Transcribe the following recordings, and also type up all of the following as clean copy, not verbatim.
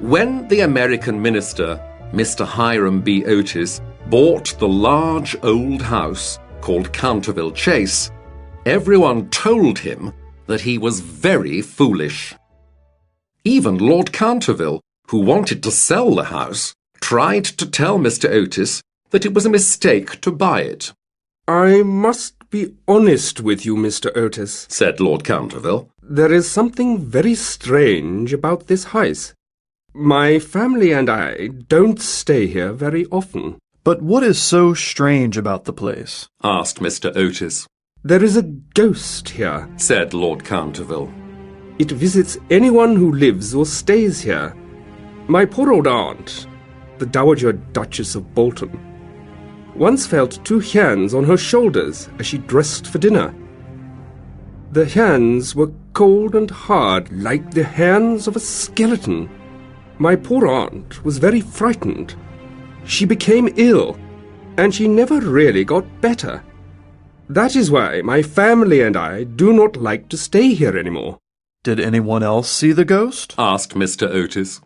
When the American minister, Mr. Hiram B. Otis, bought the large old house called Canterville Chase, everyone told him that he was very foolish. Even Lord Canterville, who wanted to sell the house, tried to tell Mr. Otis that it was a mistake to buy it. "I must be honest with you, Mr. Otis," said Lord Canterville. "There is something very strange about this house. My family and I don't stay here very often." "But what is so strange about the place?" asked Mr. Otis. "There is a ghost here," said Lord Canterville. "It visits anyone who lives or stays here. My poor old aunt, the Dowager Duchess of Bolton, once felt 2 hands on her shoulders as she dressed for dinner. The hands were cold and hard, like the hands of a skeleton. My poor aunt was very frightened. She became ill, and she never really got better. That is why my family and I do not like to stay here anymore." "Did anyone else see the ghost?" asked Mr. Otis.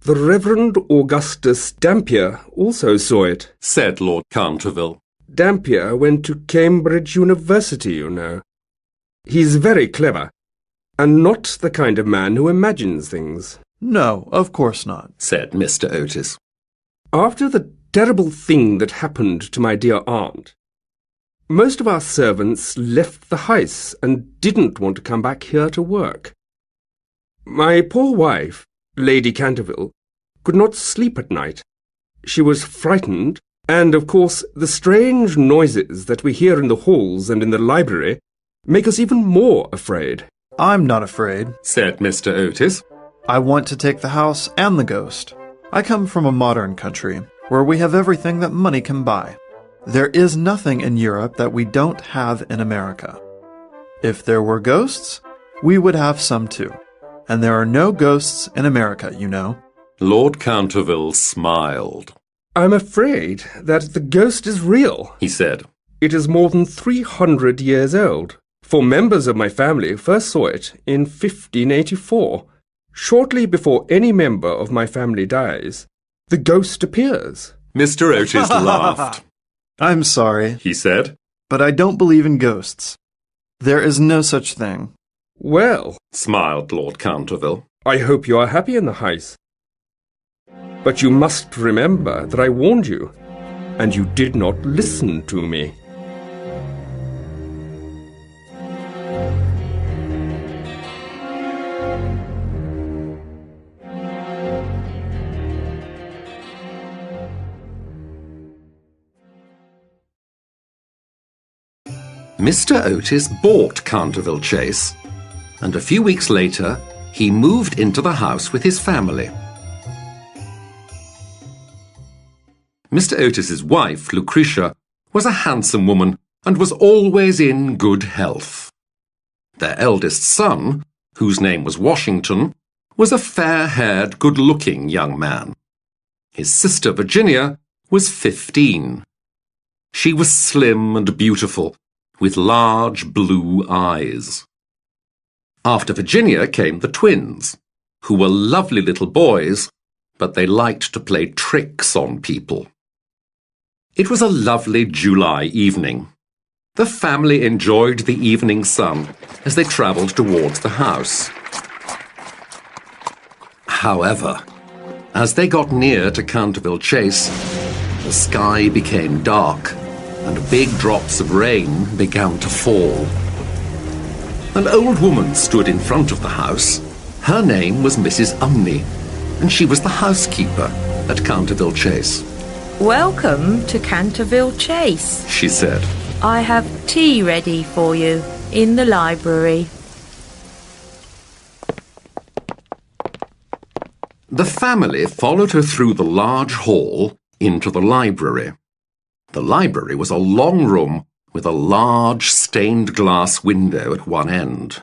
"The Reverend Augustus Dampier also saw it," said Lord Canterville. "Dampier went to Cambridge University, you know. He's very clever, and not the kind of man who imagines things." "No, of course not," said Mr. Otis. "After the terrible thing that happened to my dear aunt, most of our servants left the house and didn't want to come back here to work. My poor wife, Lady Canterville, could not sleep at night. She was frightened, and of course the strange noises that we hear in the halls and in the library make us even more afraid." "I'm not afraid," said Mr. Otis. "I want to take the house and the ghost. I come from a modern country, where we have everything that money can buy. There is nothing in Europe that we don't have in America. If there were ghosts, we would have some too. And there are no ghosts in America, you know." Lord Canterville smiled. "I'm afraid that the ghost is real," he said. "It is more than 300 years old, for members of my family first saw it in 1584. Shortly before any member of my family dies, the ghost appears." Mr. Otis laughed. "I'm sorry," he said, "but I don't believe in ghosts. There is no such thing." "Well," smiled Lord Canterville, "I hope you are happy in the house. But you must remember that I warned you, and you did not listen to me." Mr. Otis bought Canterville Chase, and a few weeks later he moved into the house with his family. Mr. Otis's wife, Lucretia, was a handsome woman and was always in good health. Their eldest son, whose name was Washington, was a fair-haired, good-looking young man. His sister, Virginia, was 15. She was slim and beautiful, with large blue eyes. After Virginia came the twins, who were lovely little boys, but they liked to play tricks on people. It was a lovely July evening. The family enjoyed the evening sun as they travelled towards the house. However, as they got near to Canterville Chase, the sky became dark and big drops of rain began to fall. An old woman stood in front of the house. Her name was Mrs. Umney, and she was the housekeeper at Canterville Chase. "Welcome to Canterville Chase," she said. "I have tea ready for you in the library." The family followed her through the large hall into the library. The library was a long room with a large stained glass window at one end.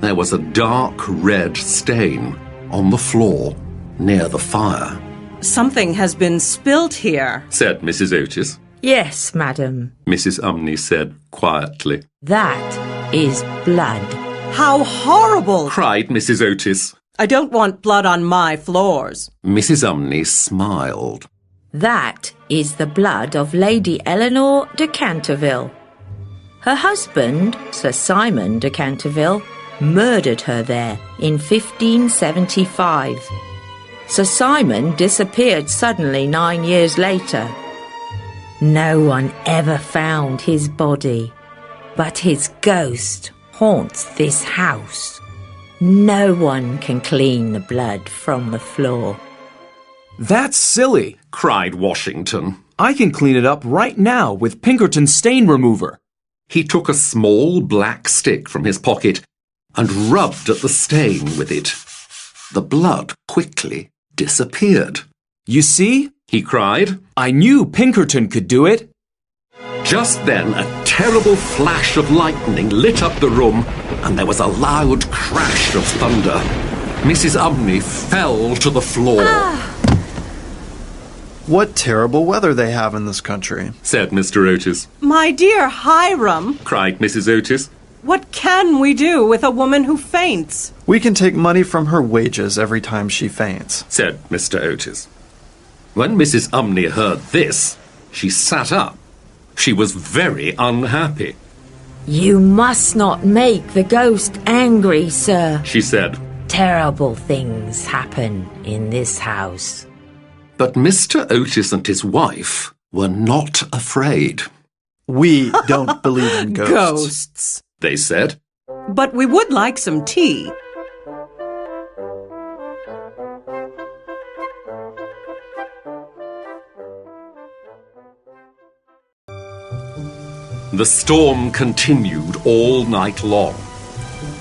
There was a dark red stain on the floor near the fire. "Something has been spilt here," said Mrs. Otis. "Yes, madam," Mrs. Umney said quietly. "that is blood." "How horrible!" cried Mrs. Otis. I don't want blood on my floors. Mrs. Umney smiled. That is the blood of Lady Eleanor de Canterville. Her husband, Sir Simon de Canterville, murdered her there in 1575. Sir Simon disappeared suddenly 9 years later. No one ever found his body, but his ghost haunts this house. No one can clean the blood from the floor. That's silly, Cried Washington. I can clean it up right now with Pinkerton's stain remover. He took a small black stick from his pocket and rubbed at the stain with it. The blood quickly disappeared. You see? He cried. I knew Pinkerton could do it. Just then a terrible flash of lightning lit up the room, and there was a loud crash of thunder. Mrs. Umney fell to the floor. What terrible weather they have in this country, said Mr. Otis. My dear Hiram, Cried Mrs. Otis. what can we do with a woman who faints? We can take money from her wages every time she faints, Said Mr. Otis. When Mrs. Umney heard this, she sat up. She was very unhappy. You must not make the ghost angry, sir. She said. Terrible things happen in this house. But Mr. Otis and his wife were not afraid. We don't believe in ghosts. Ghosts. They said. But we would like some tea. The storm continued all night long.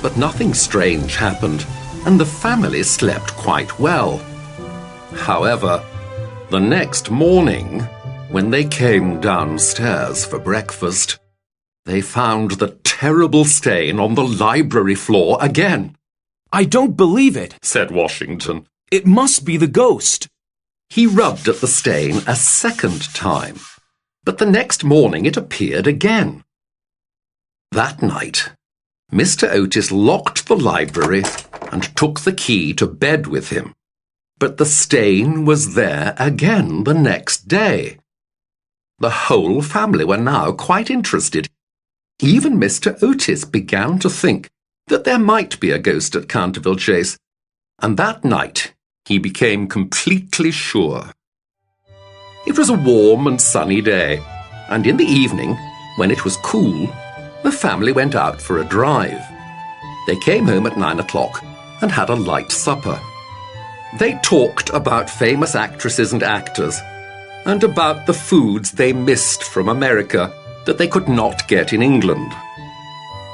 But nothing strange happened, and the family slept quite well. However, the next morning, when they came downstairs for breakfast, they found the terrible stain on the library floor again. I don't believe it, Said Washington. It must be the ghost. He rubbed at the stain a second time, but the next morning it appeared again. That night, Mr. Otis locked the library and took the key to bed with him. But the stain was there again the next day. The whole family were now quite interested. Even Mr. Otis began to think that there might be a ghost at Canterville Chase, and that night he became completely sure. It was a warm and sunny day, and in the evening, when it was cool, the family went out for a drive. They came home at 9 o'clock and had a light supper. They talked about famous actresses and actors, and about the foods they missed from America that they could not get in England.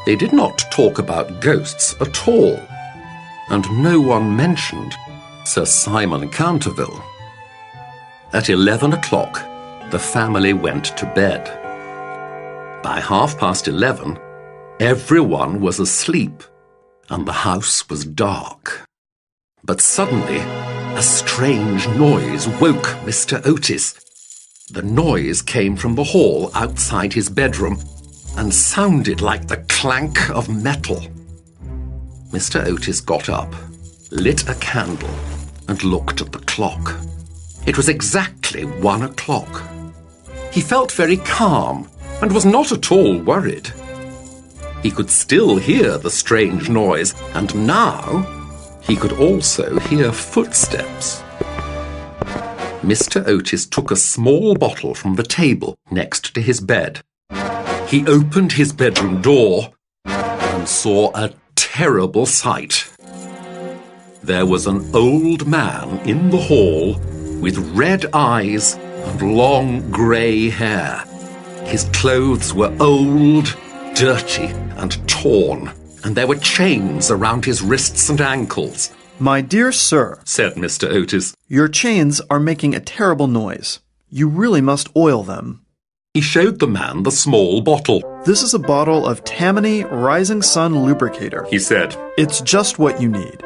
They did not talk about ghosts at all, and no one mentioned Sir Simon Canterville. At 11 o'clock, the family went to bed. By 11:30, everyone was asleep, and the house was dark. But suddenly, a strange noise woke Mr. Otis. The noise came from the hall outside his bedroom and sounded like the clank of metal. Mr. Otis got up, lit a candle, and looked at the clock. It was exactly 1 o'clock. He felt very calm and was not at all worried. He could still hear the strange noise, and now he could also hear footsteps. Mr. Otis took a small bottle from the table next to his bed. He opened his bedroom door and saw a terrible sight. There was an old man in the hall with red eyes and long grey hair. His clothes were old, dirty, and torn, and there were chains around his wrists and ankles. My dear sir, Said Mr. Otis. your chains are making a terrible noise. You really must oil them. He showed the man the small bottle. This is a bottle of Tammany Rising Sun Lubricator. He said. It's just what you need.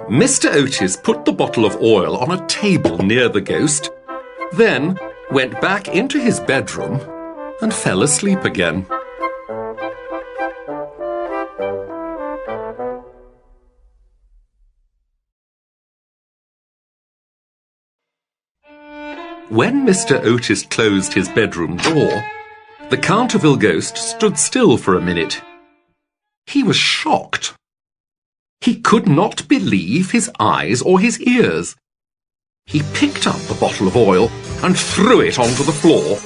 Mr. Otis put the bottle of oil on a table near the ghost, then went back into his bedroom and fell asleep again. When Mr. Otis closed his bedroom door, the Canterville Ghost stood still for a minute. He was shocked. He could not believe his eyes or his ears. He picked up the bottle of oil and threw it onto the floor.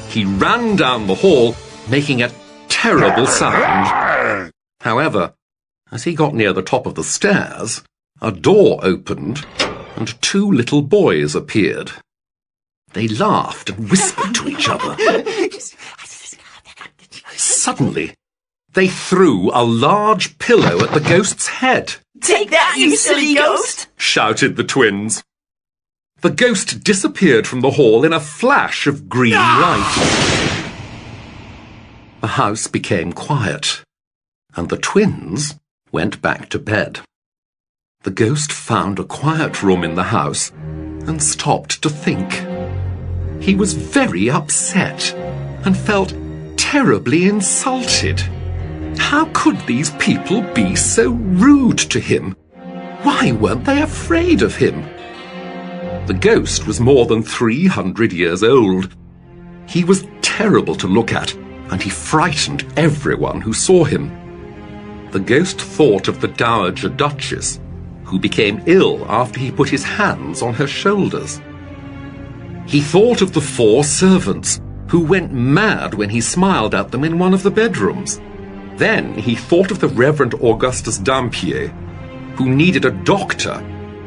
He ran down the hall, making a terrible sound. However, as he got near the top of the stairs, a door opened and two little boys appeared. They laughed and whispered to each other. Suddenly, they threw a large pillow at the ghost's head. "Take that, you silly ghost!" shouted the twins. The ghost disappeared from the hall in a flash of green light. The house became quiet, and the twins went back to bed. The ghost found a quiet room in the house and stopped to think. He was very upset and felt terribly insulted. How could these people be so rude to him? Why weren't they afraid of him? The ghost was more than 300 years old. He was terrible to look at, and he frightened everyone who saw him. The ghost thought of the Dowager Duchess, who became ill after he put his hands on her shoulders. He thought of the 4 servants, who went mad when he smiled at them in one of the bedrooms. Then he thought of the Reverend Augustus Dampier, who needed a doctor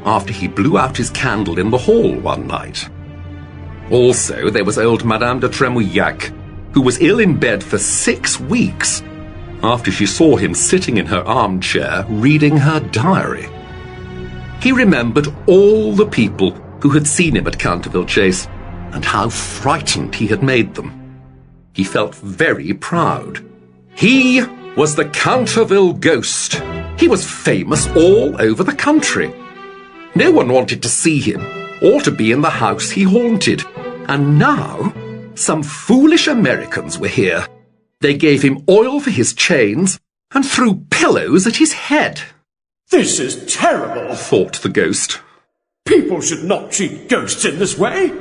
after he blew out his candle in the hall one night. Also, there was old Madame de Tremouillac, who was ill in bed for 6 weeks after she saw him sitting in her armchair reading her diary. He remembered all the people who had seen him at Canterville Chase and how frightened he had made them. He felt very proud. He was the Canterville Ghost. He was famous all over the country. No one wanted to see him or to be in the house he haunted. And now, some foolish Americans were here. They gave him oil for his chains and threw pillows at his head. "This is terrible," thought the ghost. "People should not treat ghosts in this way.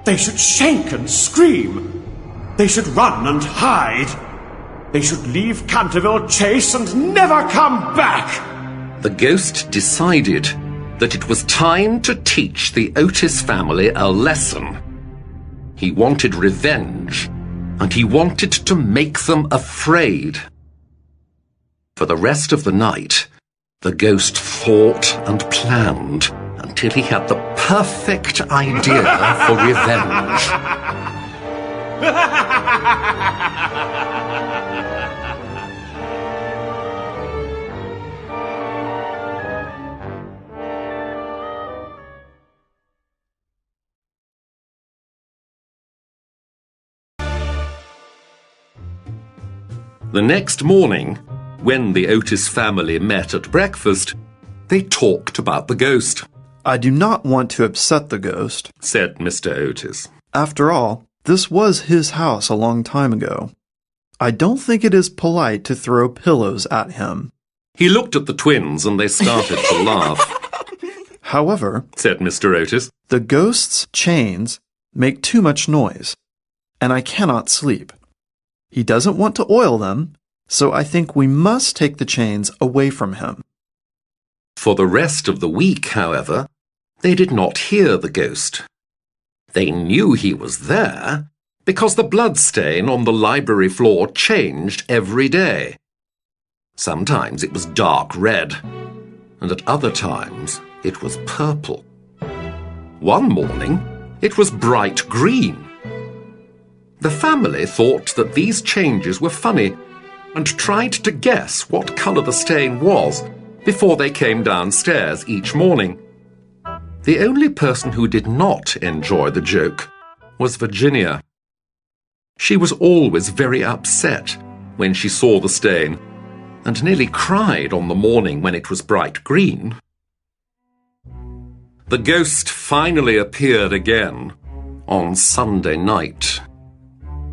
They should shake and scream. They should run and hide. They should leave Canterville Chase and never come back." The ghost decided that it was time to teach the Otis family a lesson. He wanted revenge, and he wanted to make them afraid. For the rest of the night, the ghost thought and planned until he had the perfect idea for revenge. The next morning, when the Otis family met at breakfast, they talked about the ghost. "I do not want to upset the ghost," said Mr. Otis. "After all, this was his house a long time ago. I don't think it is polite to throw pillows at him." He looked at the twins and they started to laugh. "However," said Mr. Otis, "the ghost's chains make too much noise, and I cannot sleep. He doesn't want to oil them, so I think we must take the chains away from him." For the rest of the week, however, they did not hear the ghost. They knew he was there because the blood stain on the library floor changed every day. Sometimes it was dark red, and at other times it was purple. One morning, it was bright green. The family thought that these changes were funny and tried to guess what colour the stain was before they came downstairs each morning. The only person who did not enjoy the joke was Virginia. She was always very upset when she saw the stain and nearly cried on the morning when it was bright green. The ghost finally appeared again on Sunday night.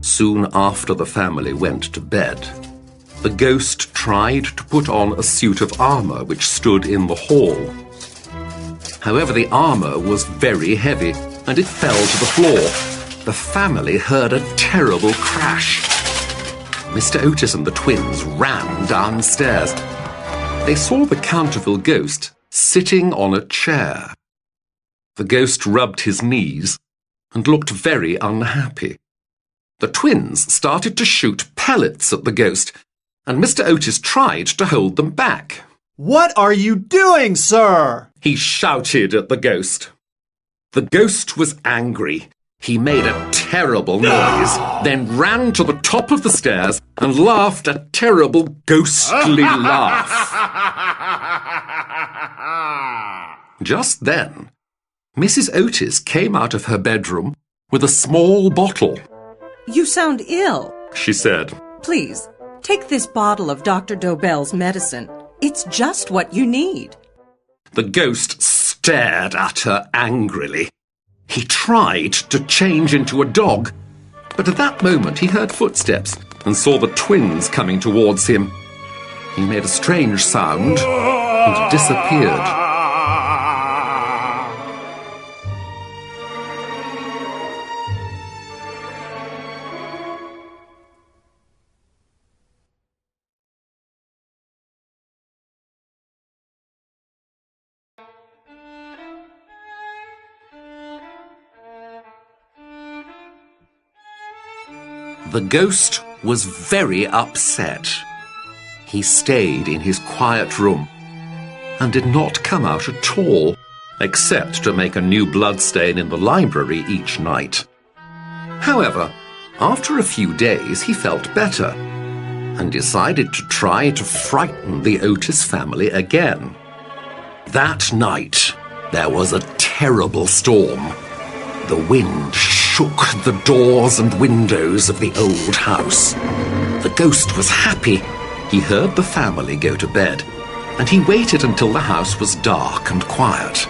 Soon after the family went to bed, the ghost tried to put on a suit of armour which stood in the hall. However, the armour was very heavy, and it fell to the floor. The family heard a terrible crash. Mr. Otis and the twins ran downstairs. They saw the Canterville Ghost sitting on a chair. The ghost rubbed his knees and looked very unhappy. The twins started to shoot pellets at the ghost, and Mr. Otis tried to hold them back. What are you doing, sir? He shouted at the ghost. The ghost was angry. He made a terrible noise, then ran to the top of the stairs and laughed a terrible ghostly laugh. Just then, Mrs. Otis came out of her bedroom with a small bottle. You sound ill, she said. Please, take this bottle of Dr. Dobell's medicine. It's just what you need. The ghost stared at her angrily. He tried to change into a dog, but at that moment he heard footsteps and saw the twins coming towards him. He made a strange sound and disappeared. The ghost was very upset. He stayed in his quiet room and did not come out at all, except to make a new bloodstain in the library each night. However, after a few days he felt better and decided to try to frighten the Otis family again. That night there was a terrible storm. The wind shook the doors and windows of the old house. The ghost was happy. He heard the family go to bed, and he waited until the house was dark and quiet.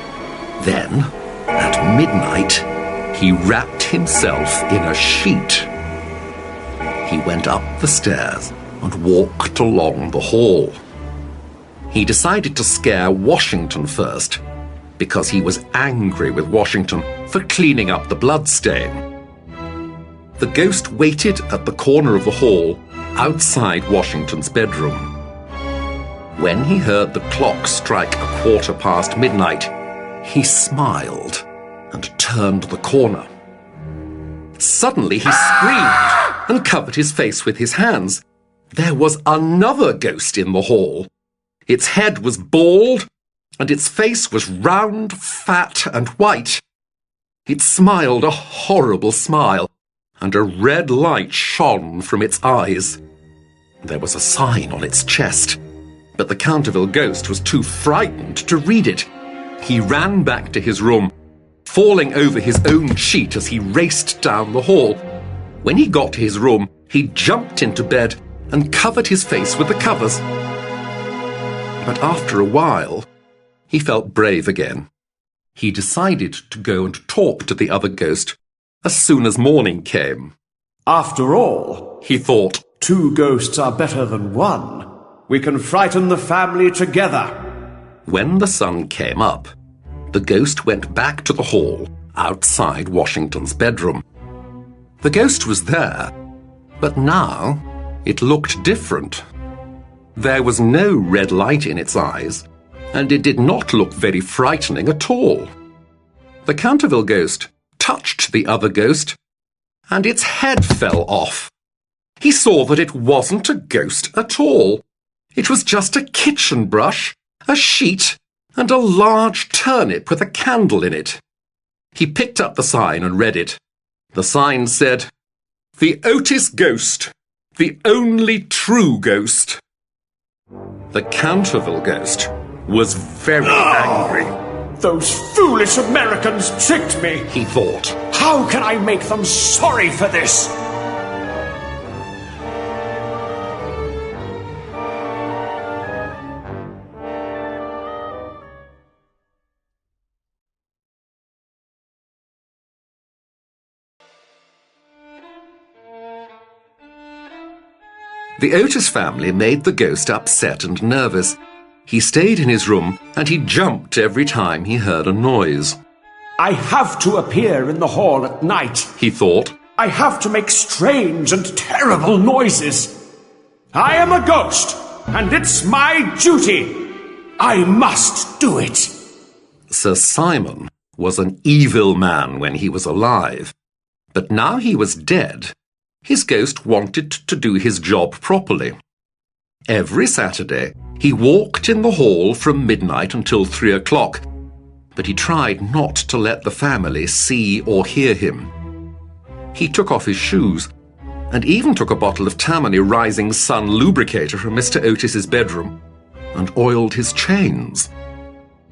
Then, at midnight, he wrapped himself in a sheet. He went up the stairs and walked along the hall. He decided to scare Washington first, because he was angry with Washington for cleaning up the bloodstain. The ghost waited at the corner of the hall outside Washington's bedroom. When he heard the clock strike 1:15 midnight, he smiled and turned the corner. Suddenly he screamed and covered his face with his hands. There was another ghost in the hall. Its head was bald, and its face was round, fat, and white. It smiled a horrible smile, and a red light shone from its eyes. There was a sign on its chest, but the Canterville Ghost was too frightened to read it. He ran back to his room, falling over his own sheet as he raced down the hall. When he got to his room, he jumped into bed and covered his face with the covers. But after a while, he felt brave again. He decided to go and talk to the other ghost as soon as morning came. After all, He thought, 2 ghosts are better than 1. We can frighten the family together. when the sun came up, the ghost went back to the hall outside Washington's bedroom. The ghost was there, but now it looked different. There was no red light in its eyes, and it did not look very frightening at all. The Canterville Ghost touched the other ghost, and its head fell off. He saw that it wasn't a ghost at all. It was just a kitchen brush, a sheet, and a large turnip with a candle in it. He picked up the sign and read it. The sign said, "The Otis Ghost, the only true ghost." The Canterville Ghost was very angry. Those foolish Americans tricked me, He thought. How can I make them sorry for this? The Otis family made the ghost upset and nervous. He stayed in his room and he jumped every time he heard a noise. I have to appear in the hall at night, he thought. I have to make strange and terrible noises. I am a ghost, and it's my duty. I must do it. Sir Simon was an evil man when he was alive, but now he was dead, his ghost wanted to do his job properly. Every Saturday, he walked in the hall from midnight until 3 o'clock, but he tried not to let the family see or hear him. He took off his shoes and even took a bottle of Tammany Rising Sun lubricator from Mr. Otis's bedroom and oiled his chains.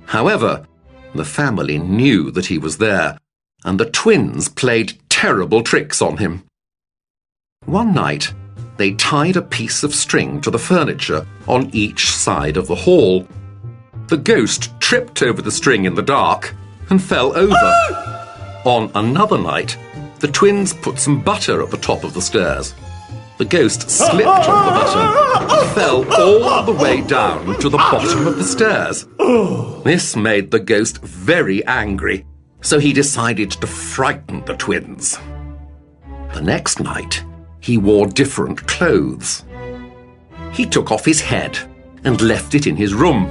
However, the family knew that he was there, and the twins played terrible tricks on him. One night, they tied a piece of string to the furniture on each side of the hall. The ghost tripped over the string in the dark and fell over. On another night, the twins put some butter at the top of the stairs. The ghost slipped on the butter and fell all the way down to the bottom of the stairs. This made the ghost very angry, so he decided to frighten the twins. The next night, he wore different clothes. He took off his head and left it in his room.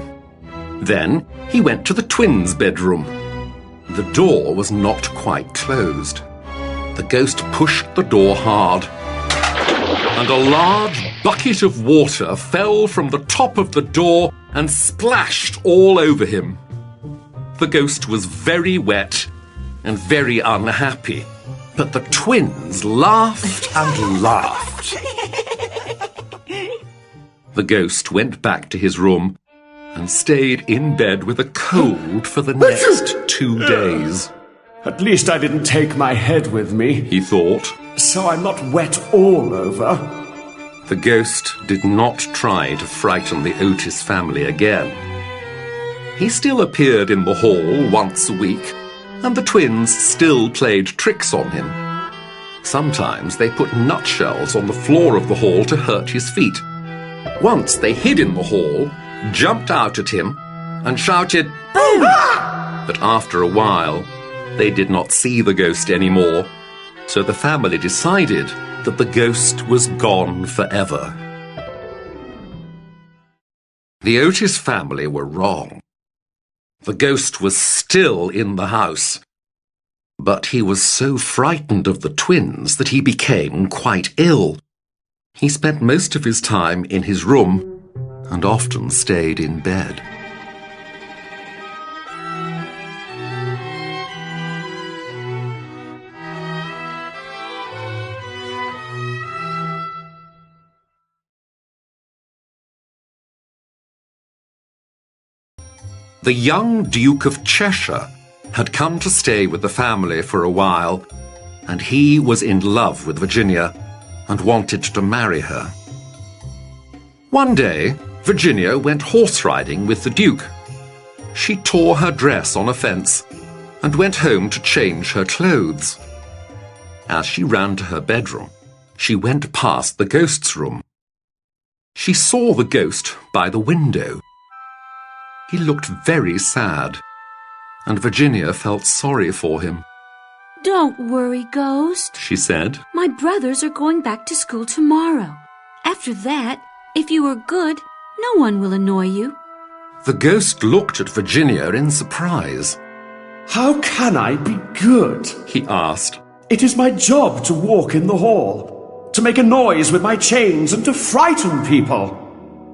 Then he went to the twins' bedroom. The door was not quite closed. The ghost pushed the door hard, and a large bucket of water fell from the top of the door and splashed all over him. The ghost was very wet and very unhappy, but the twins laughed and laughed. The ghost went back to his room and stayed in bed with a cold for the next 2 days. At least I didn't take my head with me, he thought. So I'm not wet all over. The ghost did not try to frighten the Otis family again. He still appeared in the hall once a week, and the twins still played tricks on him. Sometimes they put nutshells on the floor of the hall to hurt his feet. Once they hid in the hall, jumped out at him, and shouted, "Boom!" But after a while, they did not see the ghost anymore, so the family decided that the ghost was gone forever. The Otis family were wrong. The ghost was still in the house, but he was so frightened of the twins that he became quite ill. He spent most of his time in his room and often stayed in bed. The young Duke of Cheshire had come to stay with the family for a while, and he was in love with Virginia and wanted to marry her. One day, Virginia went horse riding with the Duke. She tore her dress on a fence and went home to change her clothes. As she ran to her bedroom, she went past the ghost's room. She saw the ghost by the window. He looked very sad, and Virginia felt sorry for him. "Don't worry, Ghost," she said. "My brothers are going back to school tomorrow. After that, if you are good, no one will annoy you." The ghost looked at Virginia in surprise. How can I be good? He asked. It is my job to walk in the hall, to make a noise with my chains and to frighten people.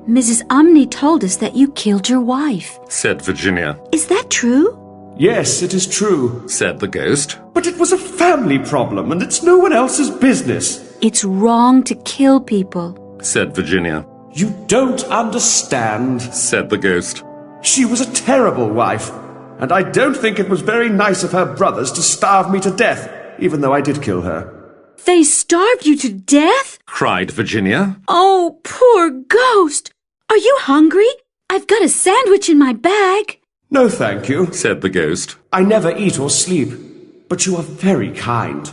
Mrs. Umney told us that you killed your wife, said Virginia. Is that true? Yes, it is true, said the ghost. But it was a family problem and it's no one else's business. It's wrong to kill people, said Virginia. You don't understand, said the ghost. She was a terrible wife, and I don't think it was very nice of her brothers to starve me to death, even though I did kill her. They starved you to death? Cried Virginia. Oh, poor ghost! Are you hungry? I've got a sandwich in my bag. No, thank you, said the ghost. I never eat or sleep, but you are very kind.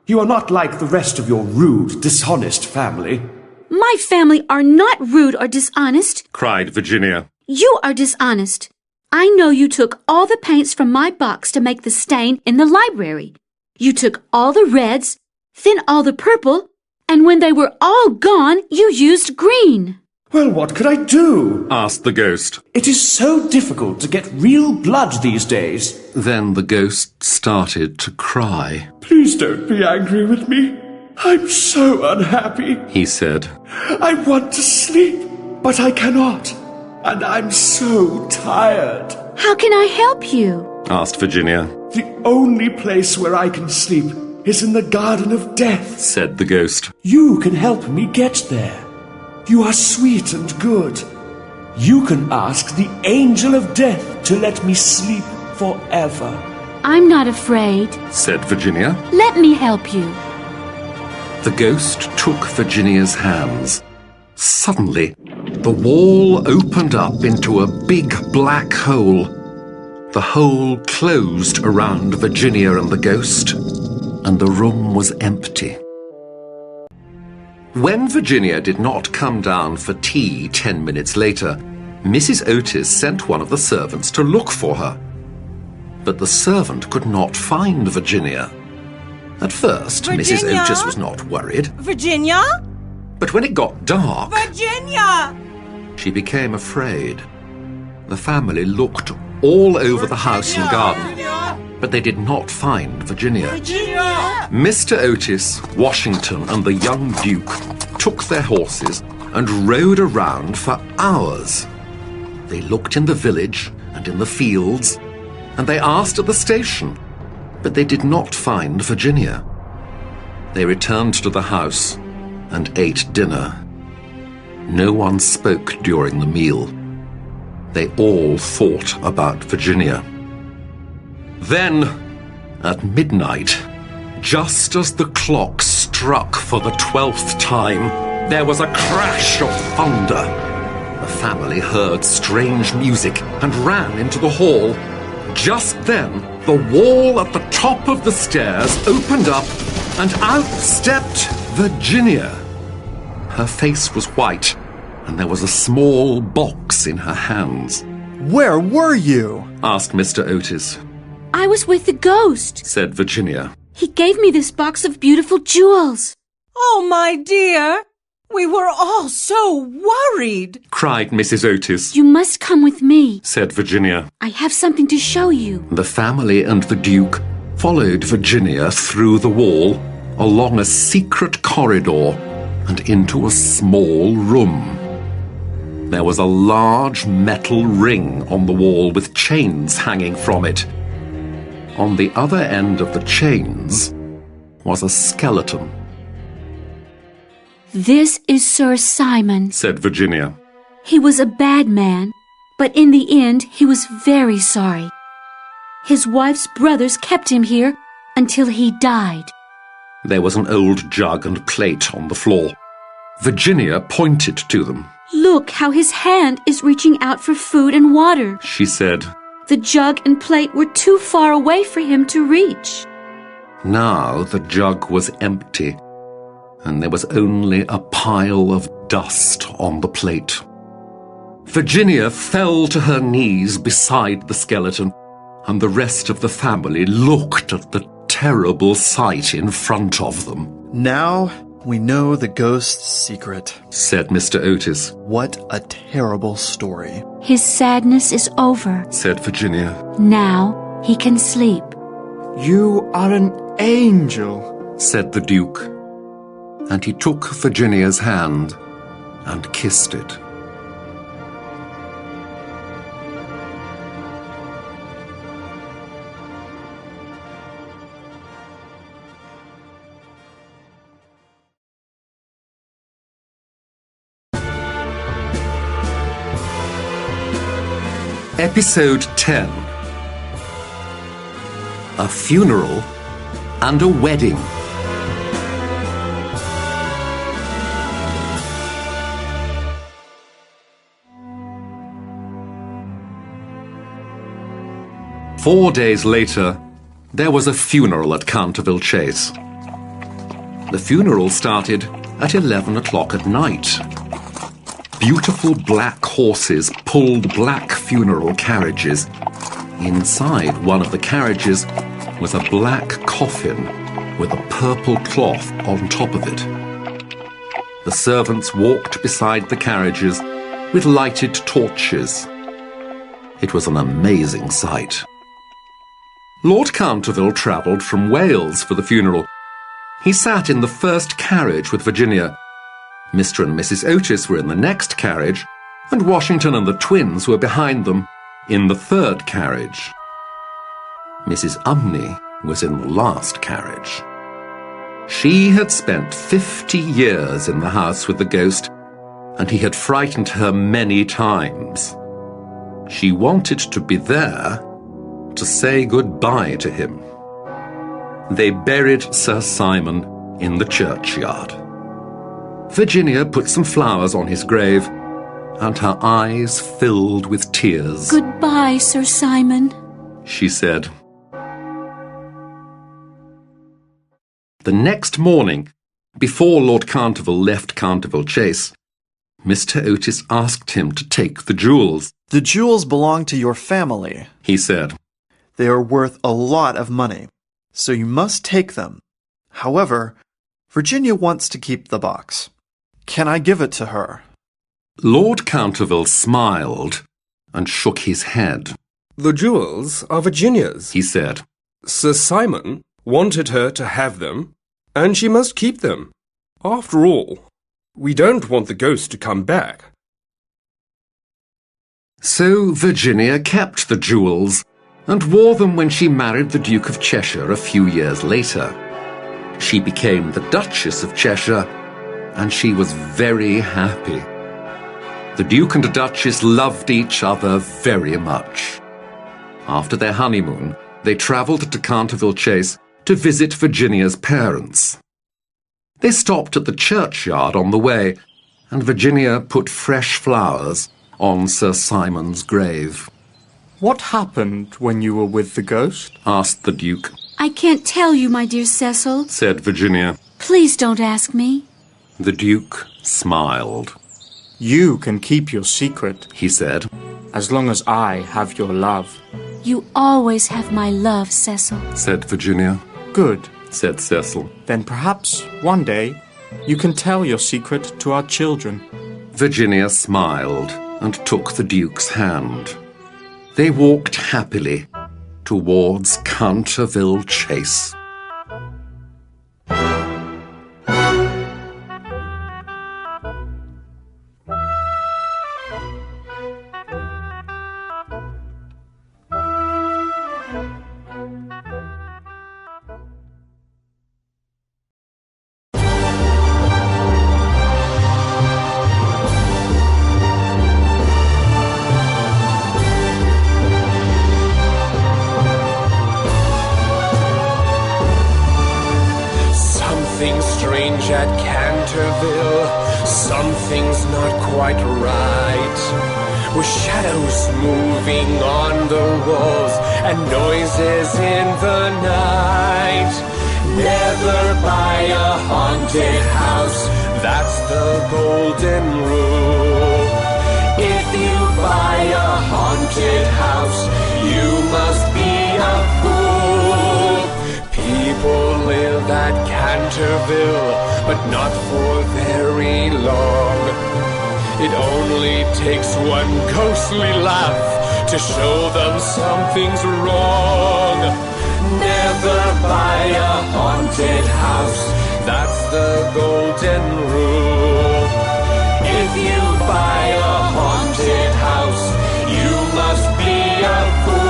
You are not like the rest of your rude, dishonest family. My family are not rude or dishonest, cried Virginia. You are dishonest. I know you took all the paints from my box to make the stain in the library. You took all the reds, then all the purple, and when they were all gone, you used green. Well, what could I do? Asked the ghost. It is so difficult to get real blood these days. Then the ghost started to cry. Please don't be angry with me. I'm so unhappy, he said. I want to sleep, but I cannot. And I'm so tired. How can I help you? Asked Virginia. The only place where I can sleep is in the Garden of Death, said the ghost. You can help me get there. You are sweet and good. You can ask the Angel of Death to let me sleep forever. I'm not afraid, said Virginia. Let me help you. The ghost took Virginia's hands. Suddenly, the wall opened up into a big black hole. The hole closed around Virginia and the ghost, and the room was empty. When Virginia did not come down for tea 10 minutes later, Mrs. Otis sent one of the servants to look for her. But the servant could not find Virginia. At first, Virginia? Mrs. Otis was not worried. Virginia? But when it got dark, Virginia! she became afraid. The family looked all over the house and garden, but they did not find Virginia. Mr. Otis, Washington, and the young Duke took their horses and rode around for hours. They looked in the village and in the fields, and they asked at the station, but they did not find Virginia. They returned to the house and ate dinner. No one spoke during the meal. They all thought about Virginia. Then, at midnight, just as the clock struck for the 12th time, there was a crash of thunder. The family heard strange music and ran into the hall. Just then, the wall at the top of the stairs opened up, and out stepped Virginia. Her face was white, and there was a small box in her hands. Where were you? Asked Mr. Otis. I was with the ghost, said Virginia. He gave me this box of beautiful jewels. Oh, my dear, we were all so worried, cried Mrs. Otis. You must come with me, said Virginia. I have something to show you. The family and the Duke followed Virginia through the wall, along a secret corridor, and into a small room. There was a large metal ring on the wall with chains hanging from it. On the other end of the chains was a skeleton. This is Sir Simon, said Virginia. He was a bad man, but in the end he was very sorry. His wife's brothers kept him here until he died. There was an old jug and plate on the floor. Virginia pointed to them. Look how his hand is reaching out for food and water, she said. The jug and plate were too far away for him to reach. Now the jug was empty, and there was only a pile of dust on the plate. Virginia fell to her knees beside the skeleton, and the rest of the family looked at the terrible sight in front of them. Now we know the ghost's secret, said Mr. Otis. What a terrible story. His sadness is over, said Virginia. Now he can sleep. You are an angel, said the Duke. And he took Virginia's hand and kissed it. Episode 10. A funeral and a wedding. Four days later, there was a funeral at Canterville Chase. The funeral started at 11 o'clock at night. beautiful black horses pulled black funeral carriages. Inside one of the carriages was a black coffin with a purple cloth on top of it. The servants walked beside the carriages with lighted torches. It was an amazing sight. Lord Canterville travelled from Wales for the funeral. He sat in the first carriage with Virginia. Mr. and Mrs. Otis were in the next carriage, and Washington and the twins were behind them in the third carriage. Mrs. Umney was in the last carriage. She had spent 50 years in the house with the ghost, and he had frightened her many times. She wanted to be there to say goodbye to him. They buried Sir Simon in the churchyard. Virginia put some flowers on his grave, and her eyes filled with tears. Goodbye, Sir Simon, she said. The next morning, before Lord Canterville left Canterville Chase, Mr. Otis asked him to take the jewels. The jewels belong to your family, he said. They are worth a lot of money, so you must take them. However, Virginia wants to keep the box. Can I give it to her? Lord Canterville smiled and shook his head. The jewels are Virginia's, he said. Sir Simon wanted her to have them, and she must keep them. After all, we don't want the ghost to come back. So Virginia kept the jewels and wore them when she married the Duke of Cheshire a few years later. She became the Duchess of Cheshire, and she was very happy. The Duke and the Duchess loved each other very much. After their honeymoon, they travelled to Canterville Chase to visit Virginia's parents. They stopped at the churchyard on the way, and Virginia put fresh flowers on Sir Simon's grave. What happened when you were with the ghost? Asked the Duke. I can't tell you, my dear Cecil, said Virginia. Please don't ask me. The Duke smiled. You can keep your secret, he said, as long as I have your love. You always have my love, Cecil, said Virginia. Good, said Cecil. Then perhaps one day you can tell your secret to our children. Virginia smiled and took the Duke's hand. They walked happily towards Canterville Chase. Strange at Canterville, something's not quite right. With shadows moving on the walls and noises in the night. Never buy a haunted house, that's the golden rule. If you buy a haunted house, you must be a fool. People live at Canterville, but not for very long. It only takes one ghostly laugh to show them something's wrong. Never buy a haunted house, that's the golden rule. If you buy a haunted house, you must be a fool.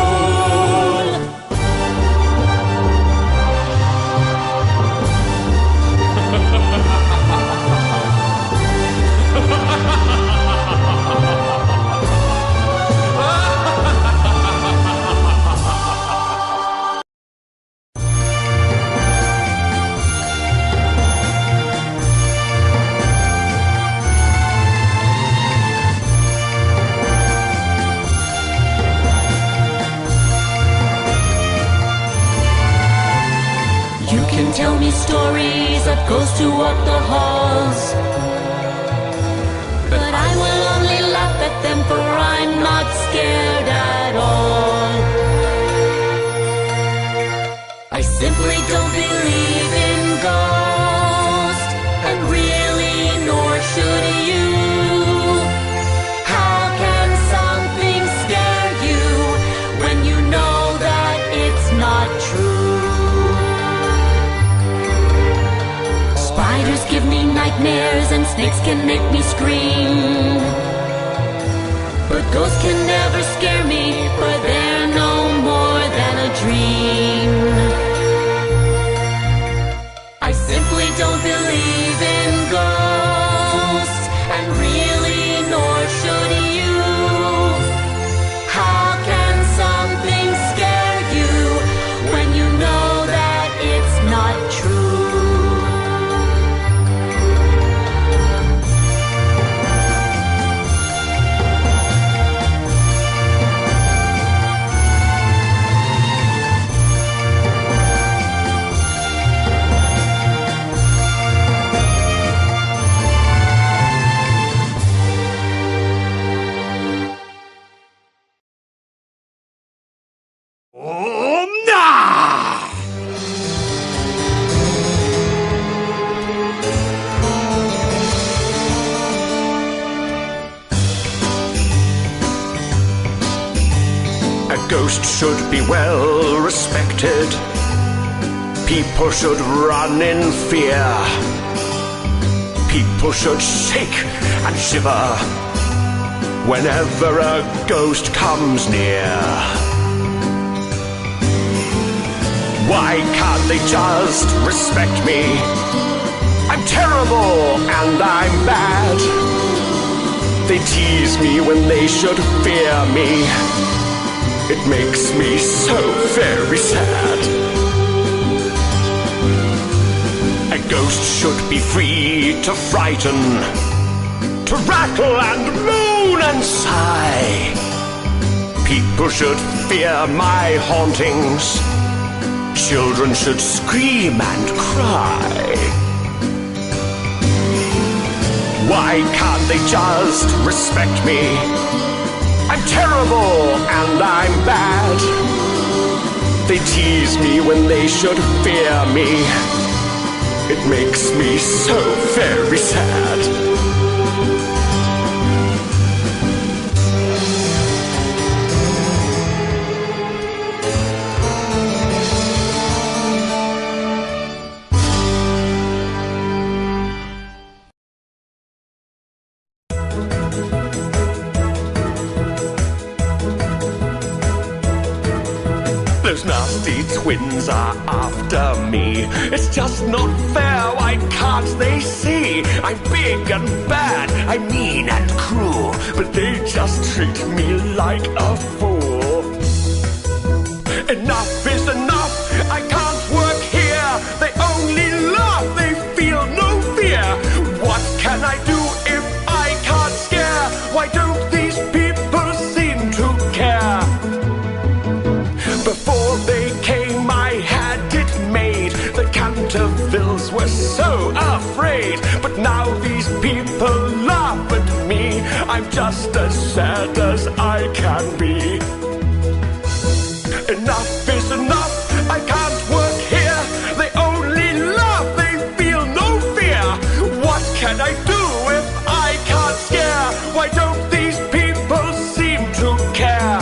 Tell me stories of ghosts who walk the halls, but I will scared at all. I simply don't believe in ghosts, and really nor should you. How can something scare you when you know that it's not true? Spiders give me nightmares and snakes can make me scream, but ghosts can never scare me, for they're no more than a dream. I simply don't believe in ghosts, and really nor should you. How can something scare you when you know that it's not true? A ghost should be well respected. People should run in fear. People should shake and shiver whenever a ghost comes near. Why can't they just respect me? I'm terrible and I'm bad. They tease me when they should fear me. It makes me so very sad. A ghost should be free to frighten, to rattle and moan and sigh. People should fear my hauntings. Children should scream and cry. Why can't they just respect me? I'm terrible and I'm bad. They tease me when they should fear me. It makes me so very sad. Those nasty twins are after me. It's just not fair, why can't they see? I'm big and bad, I'm mean and cruel, but they just treat me like a fool. Enough is enough, I can't work here. They only laugh, they feel no fear. What can I do if I can't scare? Why don't these people seem to care? Before they came I had it made. The Cantervilles were so afraid, but now these people laugh at me. I'm just as sad as I can be. Enough is enough, I can't work here. They only laugh, they feel no fear. What can I do if I can't scare? Why don't these people seem to care?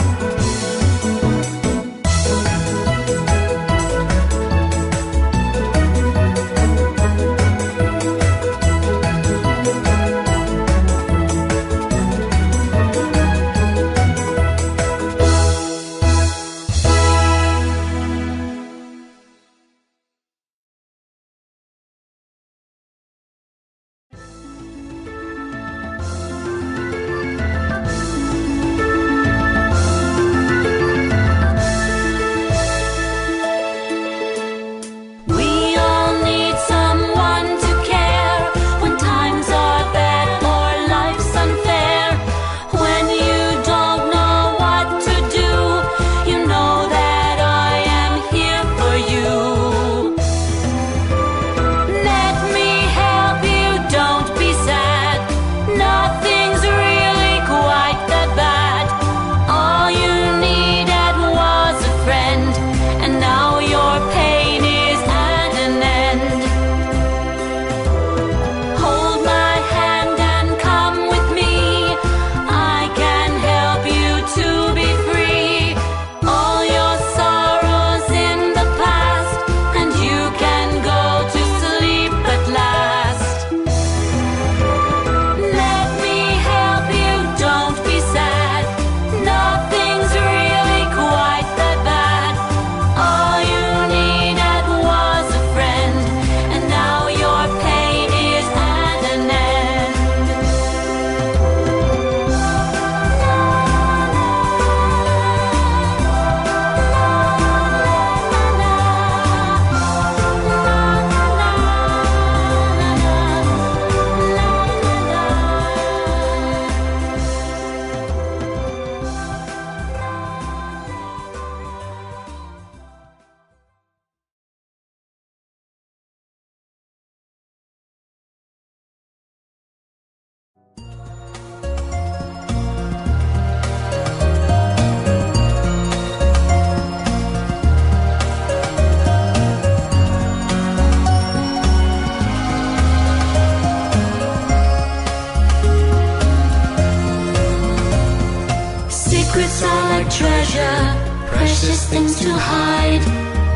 Secrets are like treasure, precious things to hide.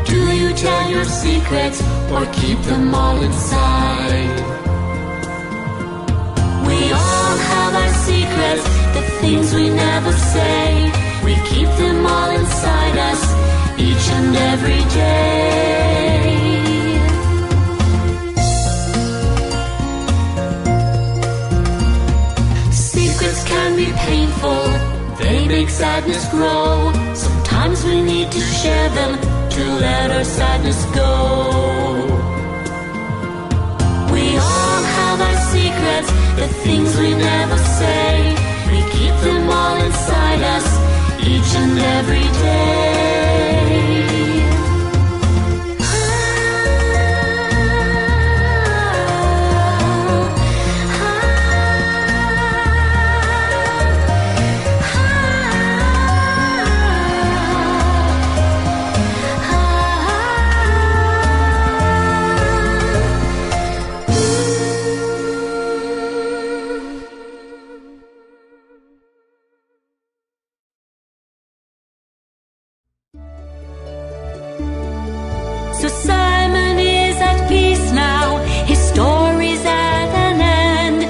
Do you tell your secrets or keep them all inside? We all have our secrets, the things we never say. We keep them all inside us, each and every day. Secrets can be painful, they make sadness grow. Sometimes we need to share them to let our sadness go. We all have our secrets, the things we never say. We keep them all inside us, each and every day. So Simon is at peace now, his story's at an end.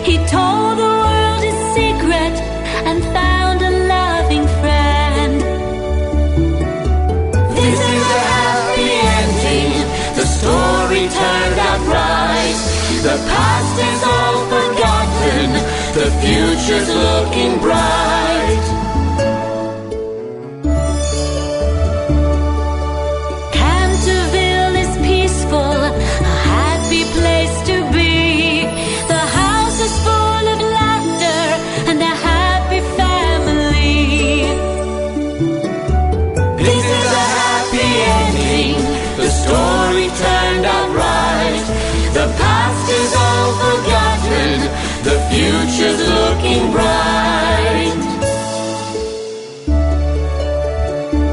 He told the world his secret and found a loving friend. This is a happy ending, the story turned out right. The past is all forgotten, the future's looking bright.